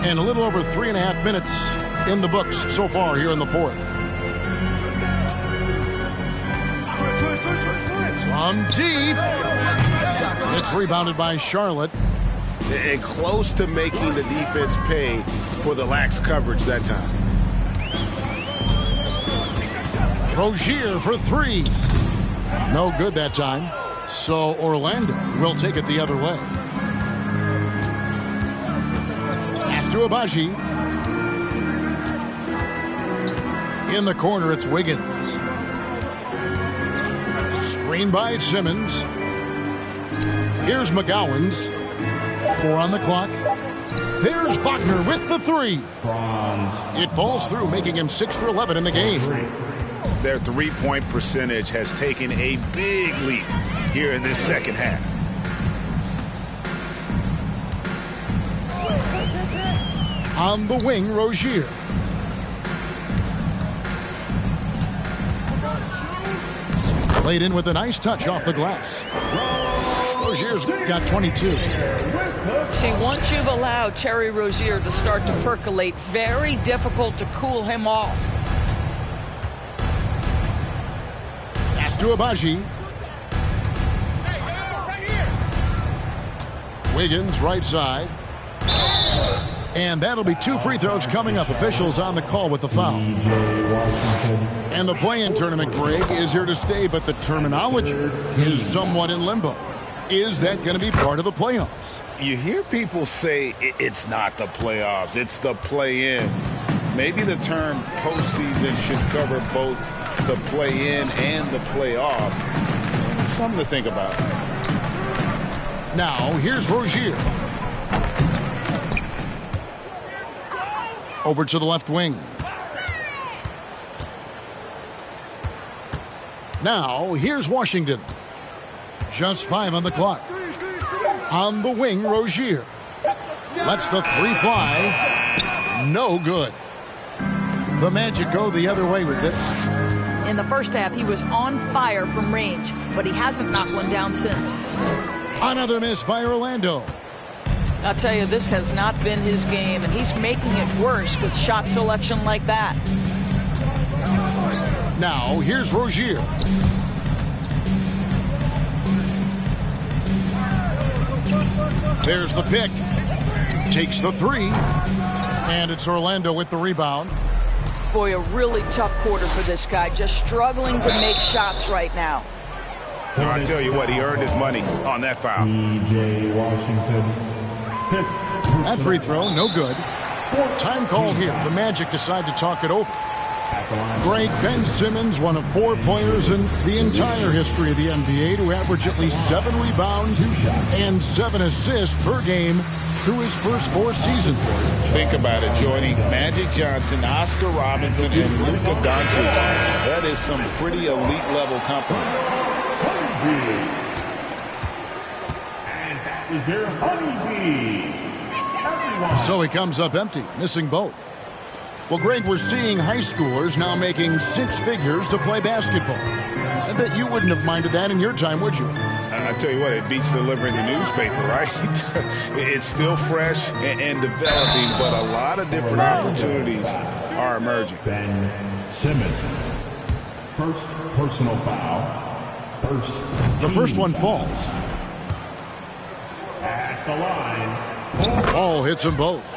A: And a little over 3.5 minutes in the books so far here in the fourth. From deep. It's rebounded by Charlotte.
B: And close to making the defense pay for the lax coverage that time.
A: Rozier for three. No good that time. So Orlando will take it the other way. Pass to Abaji. In the corner, it's Wiggins. Screen by Simmons. Here's McGowan's. 4 on the clock. There's Wagner with the three. It falls through, making him 6 for 11 in the game.
B: Their three-point percentage has taken a big leap here in this second half.
A: On the wing, Rozier. Played in with a nice touch off the glass. Rozier's got 22.
C: See, once you've allowed Terry Rozier to start to percolate, very difficult to cool him off.
A: Pass to Abaji. Wiggins, right side. And that'll be 2 free throws coming up. Officials on the call with the foul. And the play-in tournament, Greg, is here to stay, but the terminology is somewhat in limbo. Is that going to be part of the playoffs?
B: You hear people say it's not the playoffs, it's the play-in. Maybe the term postseason should cover both the play-in and the playoff. Something to think about.
A: Now, here's Rozier. Over to the left wing. Now, here's Washington. Just 5 on the clock. On the wing, Rozier. Lets the three fly. No good. The Magic go the other way with it.
C: In the first half, he was on fire from range, but he hasn't knocked one down since.
A: Another miss by Orlando.
C: I'll tell you, this has not been his game, and he's making it worse with shot selection like that.
A: Now, here's Rozier. There's the pick. Takes the three. And it's Orlando with the rebound.
C: Boy, a really tough quarter for this guy. Just struggling to make shots right now.
B: Well, I tell you what, he earned his money on that foul.
E: P.J. Washington.
A: That free throw, no good. Time call here. The Magic decide to talk it over. Greg, Ben Simmons, one of 4 players in the entire history of the NBA to average at least 7 rebounds and 7 assists per game through his first 4 seasons.
B: Think about it, joining Magic Johnson, Oscar Robertson, and Luka Doncic. That is some pretty elite-level company.
E: And that is their honeybee.
A: So he comes up empty, missing both. Well, Greg, we're seeing high schoolers now making 6 figures to play basketball. I bet you wouldn't have minded that in your time, would you?
B: I tell you what, it beats delivering the newspaper, right? It's still fresh and developing, but a lot of different opportunities are emerging.
E: Ben Simmons. First personal foul.
A: The first one falls.
E: At the line.
A: Ball hits them both.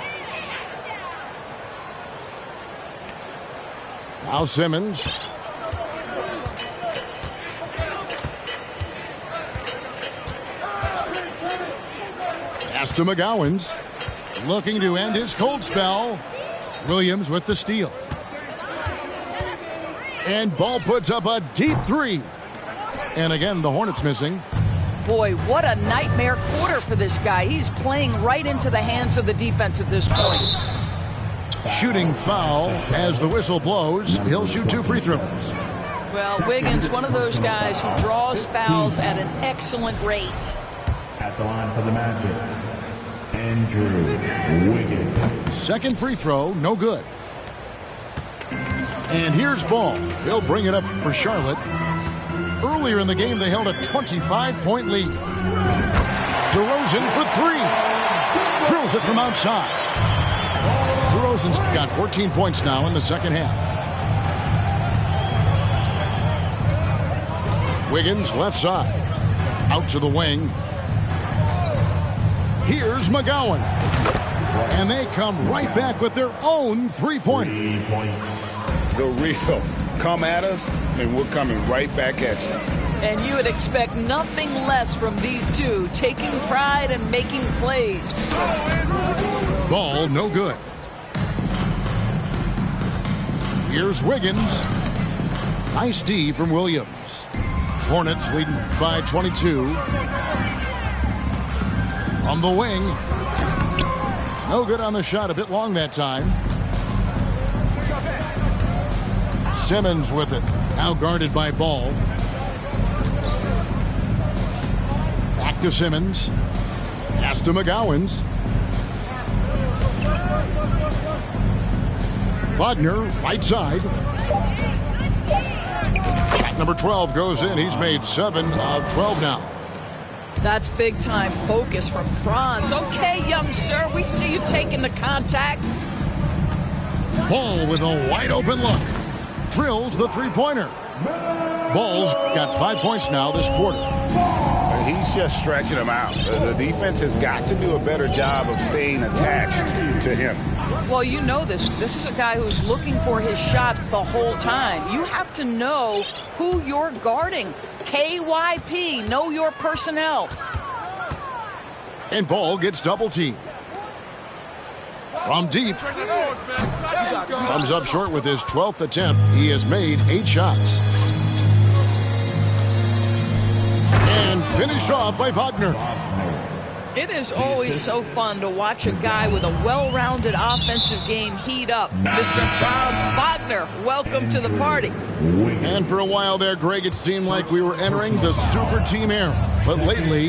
A: Now Simmons. Pass to McGowens. Looking to end his cold spell. Williams with the steal. And Ball puts up a deep 3. And again, the Hornets missing.
C: Boy, what a nightmare quarter for this guy. He's playing right into the hands of the defense at this point.
A: Shooting foul as the whistle blows. He'll shoot 2 free throws.
C: Well, Wiggins, one of those guys who draws fouls at an excellent rate.
E: At the line for the Magic, Andrew Wiggins.
A: Second free throw, no good. And here's Ball. He'll bring it up for Charlotte. Earlier in the game, they held a 25-point lead. DeRozan for 3. Drills it from outside. DeRozan's got 14 points now in the second half. Wiggins left side. Out to the wing. Here's McGowan. And they come right back with their own 3-pointer.
E: 3 points.
B: The real. Come at us, and we're coming right back at you.
C: And you would expect nothing less from these two, taking pride and making plays.
A: Ball no good. Here's Wiggins. Nice D from Williams. Hornets leading by 22. From the wing. No good on the shot. A bit long that time. Simmons with it. Now guarded by Ball. Back to Simmons. Pass to McGowens. Wagner, right side. Shot number 12 goes in. He's made 7 of 12 now.
C: That's big-time focus from Franz. Okay, young sir, we see you taking the contact.
A: Ball with a wide-open look. Drills the 3-pointer. Ball's got 5 points now this quarter.
B: He's just stretching them out. The defense has got to do a better job of staying attached to him.
C: Well, you know this. This is a guy who's looking for his shot the whole time. You have to know who you're guarding. KYP, know your personnel.
A: And Ball gets double-teamed. From deep. Comes up short with his 12th attempt. He has made 8 shots. And finished off by Wagner.
C: It is always so fun to watch a guy with a well-rounded offensive game heat up. Mr. Franz Wagner, welcome to the party.
A: And for a while there, Greg, it seemed like we were entering the super team era. But lately,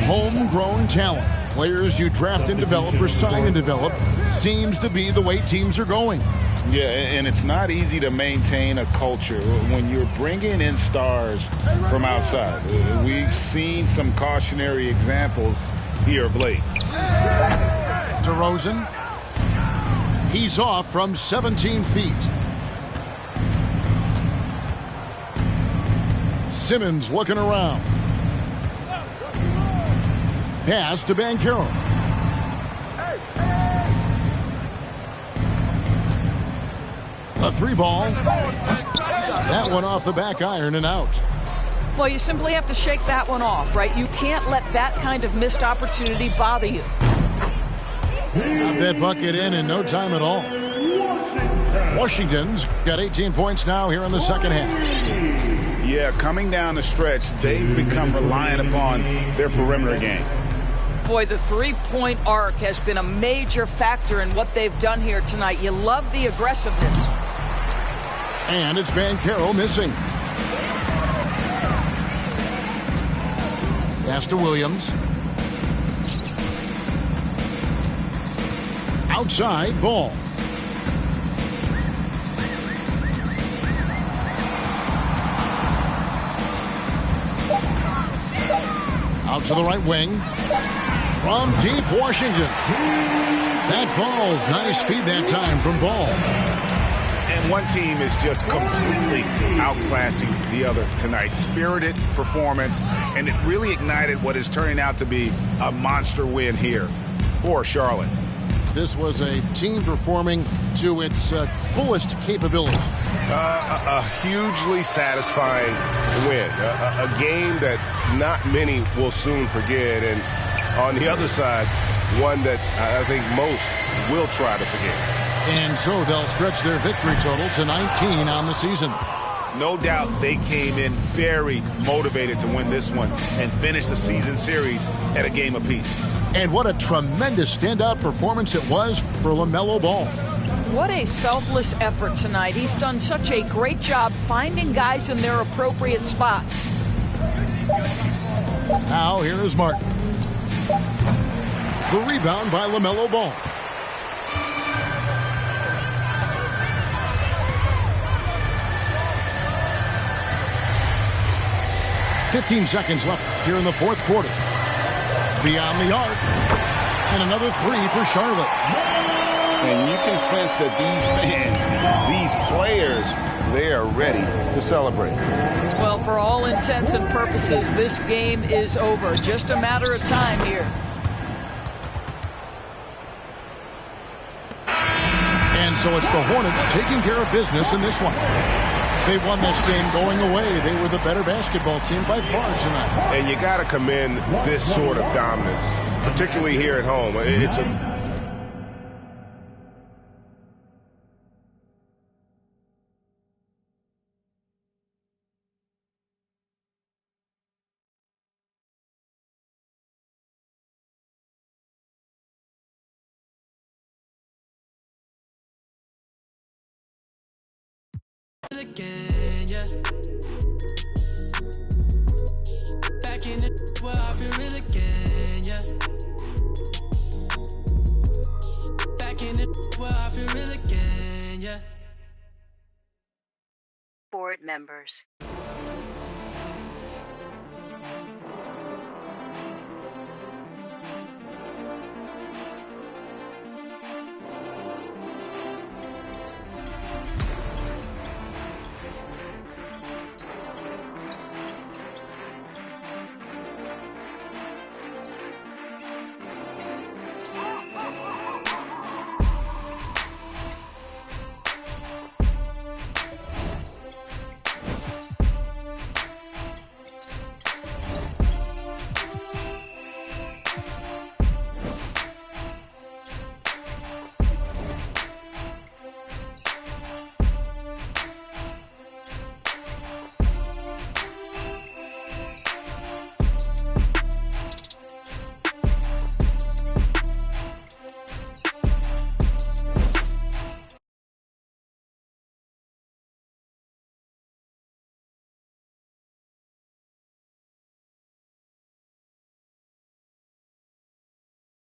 A: homegrown talent, players you draft and develop or sign and develop, seems to be the way teams are going.
B: Yeah, and it's not easy to maintain a culture when you're bringing in stars from outside. We've seen some cautionary examples here of late.
A: DeRozan. He's off from 17 feet. Simmons looking around. Pass to Banchero. A 3-ball. That one off the back iron and out.
C: Well, you simply have to shake that one off, right? You can't let that kind of missed opportunity bother you.
A: Got that bucket in no time at all. Washington's got 18 points now here in the second half.
B: Yeah, coming down the stretch, they've become reliant upon their perimeter game.
C: Boy, the three-point arc has been a major factor in what they've done here tonight. You love the aggressiveness.
A: And it's Banchero missing. Pass to Williams. Outside ball. Out to the right wing. From deep Washington. That falls. Nice feed that time from Ball.
B: And one team is just completely outclassing the other tonight. Spirited performance, and it really ignited what is turning out to be a monster win here for Charlotte.
A: This was a team performing to its fullest capability.
G: A hugely satisfying win. A game that not many will soon forget. And on the other side, one that I think most will try to forget.
A: And so they'll stretch their victory total to 19 on the season.
B: No doubt they came in very motivated to win this one and finish the season series at a game apiece.
A: And what a tremendous standout performance it was for LaMelo Ball.
C: What a selfless effort tonight. He's done such a great job finding guys in their appropriate spots.
A: Now here is Martin. The rebound by LaMelo Ball. "15 seconds left here in the fourth quarter. Beyond the arc. And another three for Charlotte.
G: And you can sense that these fans, these players, they are ready to celebrate.
C: Well, for all intents and purposes, this game is over. Just a matter of time here.
A: And so it's the Hornets taking care of business in this one. They won this game going away. They were the better basketball team by far tonight.
G: And you got to commend this sort of dominance, particularly here at home. It's a
H: again, yeah. Back in the where I feel real again, yeah. Back in the where I feel real again, yeah.
I: Board members.